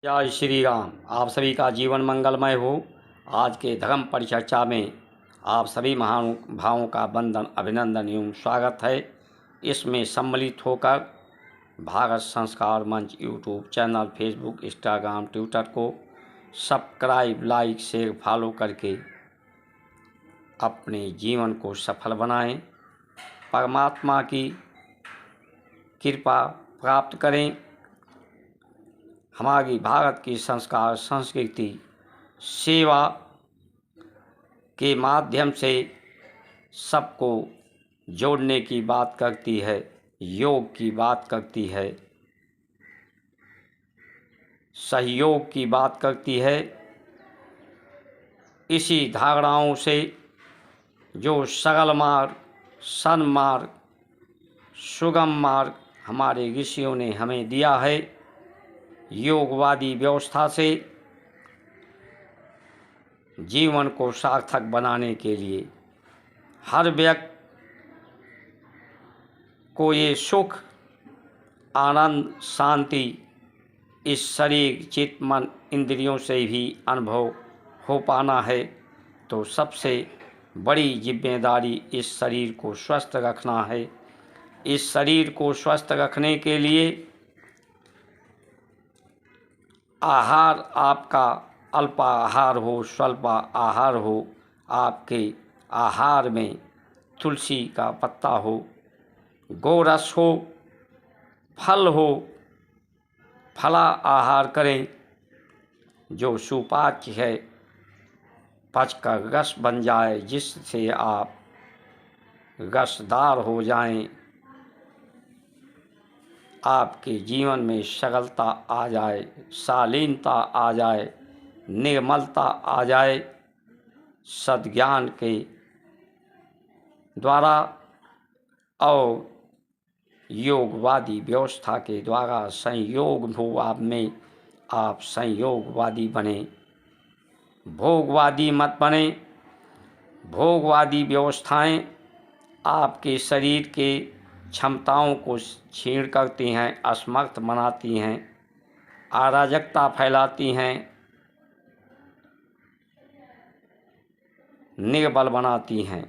जय श्री राम। आप सभी का जीवन मंगलमय हो। आज के धर्म परिचर्चा में आप सभी महानुभावों का वंदन अभिनंदन एवं स्वागत है। इसमें सम्मिलित होकर भारत संस्कार मंच YouTube channel, Facebook, Instagram, Twitter को सब्सक्राइब, लाइक, शेयर, फॉलो करके अपने जीवन को सफल बनाएं, परमात्मा की कृपा प्राप्त करें। हमारी भारत की संस्कार संस्कृति सेवा के माध्यम से सबको जोड़ने की बात करती है, योग की बात करती है, सहयोग की बात करती है। इसी धारणाओं से जो सरल मार्ग, सन्मार्ग, सुगम मार्ग हमारे ऋषियों ने हमें दिया है, योगवादी व्यवस्था से जीवन को सार्थक बनाने के लिए हर व्यक्ति को ये सुख, आनंद, शांति इस शरीर, चित्त, मन, इंद्रियों से भी अनुभव हो पाना है। तो सबसे बड़ी जिम्मेदारी इस शरीर को स्वस्थ रखना है। इस शरीर को स्वस्थ रखने के लिए आहार आपका अल्पाहार हो, स्वल्प आहार हो, आपके आहार में तुलसी का पत्ता हो, गोरस हो, फल हो, फला आहार करें जो सुपाच्य है, पचकर रस बन जाए, जिससे आप रसदार हो जाएं, आपके जीवन में सरलता आ जाए, शालीनता आ जाए, निर्मलता आ जाए। सद्ज्ञान के द्वारा और योगवादी व्यवस्था के द्वारा संयोग भाव में आप संयोगवादी बने, भोगवादी मत बने। भोगवादी व्यवस्थाएं आपके शरीर के क्षमताओं को क्षीण करती हैं, असमर्थ बनाती हैं, अराजकता फैलाती हैं, निर्बल बनाती हैं।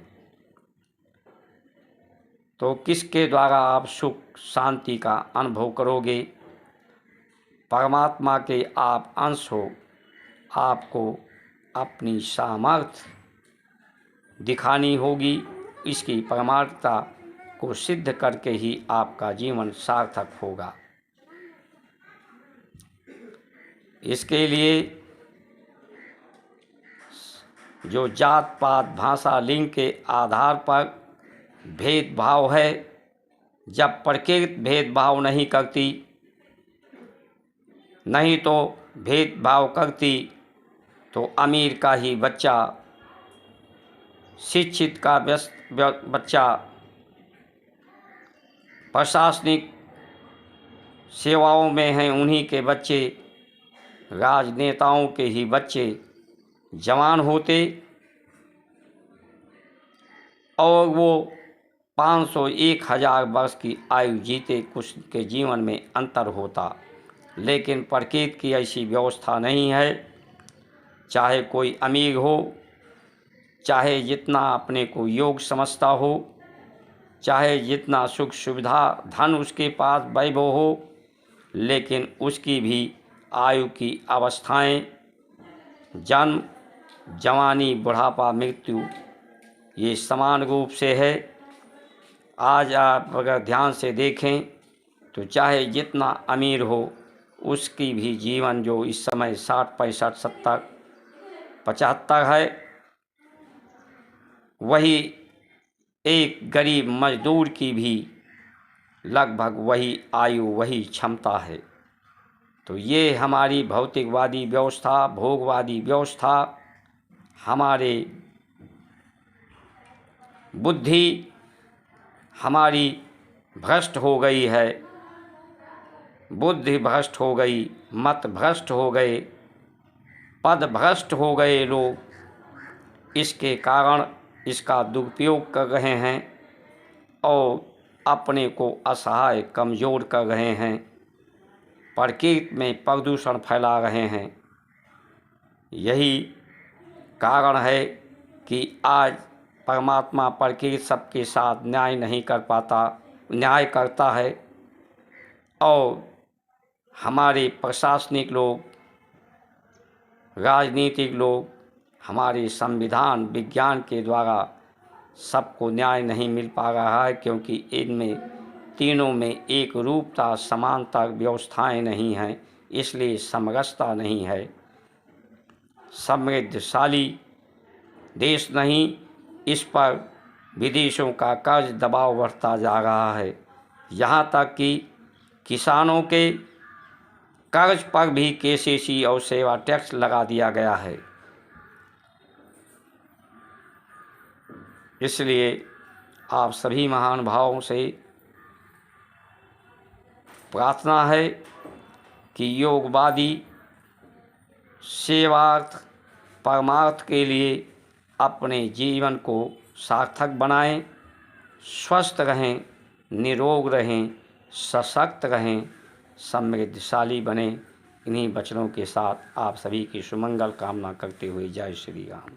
तो किसके द्वारा आप सुख शांति का अनुभव करोगे? परमात्मा के आप अंश हो, आपको अपनी सामर्थ्य दिखानी होगी। इसकी परमार्थता को सिद्ध करके ही आपका जीवन सार्थक होगा। इसके लिए जो जात पात भाषा लिंग के आधार पर भेदभाव है, जब प्रकृति भेदभाव नहीं करती, नहीं तो भेदभाव करती तो अमीर का ही बच्चा, शिक्षित का बच्चा, प्रशासनिक सेवाओं में हैं उन्हीं के बच्चे, राजनेताओं के ही बच्चे जवान होते और वो 500 1000 वर्ष की आयु जीते, कुछ के जीवन में अंतर होता। लेकिन प्रकृति की ऐसी व्यवस्था नहीं है। चाहे कोई अमीर हो, चाहे जितना अपने को योग समझता हो, चाहे जितना सुख सुविधा धन उसके पास वैभव हो, लेकिन उसकी भी आयु की अवस्थाएं, जन्म, जवानी, बुढ़ापा, मृत्यु ये समान रूप से है। आज आप अगर ध्यान से देखें तो चाहे जितना अमीर हो, उसकी भी जीवन जो इस समय 60, 65, 70, 75 है, वही एक गरीब मजदूर की भी लगभग वही आयु, वही क्षमता है। तो ये हमारी भौतिकवादी व्यवस्था, भोगवादी व्यवस्था हमारे बुद्धि हमारी भ्रष्ट हो गई है, बुद्धि भ्रष्ट हो गई, मत भ्रष्ट हो गए, पद भ्रष्ट हो गए लोग। इसके कारण इसका दुरुपयोग कर रहे हैं और अपने को असहाय, कमज़ोर कर रहे हैं। प्रकृति में प्रदूषण फैला रहे हैं। यही कारण है कि आज परमात्मा प्रकृति सबके साथ न्याय नहीं कर पाता, न्याय करता है और हमारे प्रशासनिक लोग, राजनीतिक लोग, हमारे संविधान विज्ञान के द्वारा सबको न्याय नहीं मिल पा रहा है, क्योंकि इनमें तीनों में एक रूपता समानता व्यवस्थाएं नहीं हैं, इसलिए समरसता नहीं है। समृद्धशाली देश नहीं, इस पर विदेशों का कर्ज दबाव बढ़ता जा रहा है। यहाँ तक कि किसानों के कर्ज पर भी केसीसी और सेवा टैक्स लगा दिया गया है। इसलिए आप सभी महानुभावों से प्रार्थना है कि योगवादी सेवार्थ परमार्थ के लिए अपने जीवन को सार्थक बनाएं, स्वस्थ रहें, निरोग रहें, सशक्त रहें, समृद्धशाली बने। इन्हीं वचनों के साथ आप सभी की सुमंगल कामना करते हुए जय श्री राम।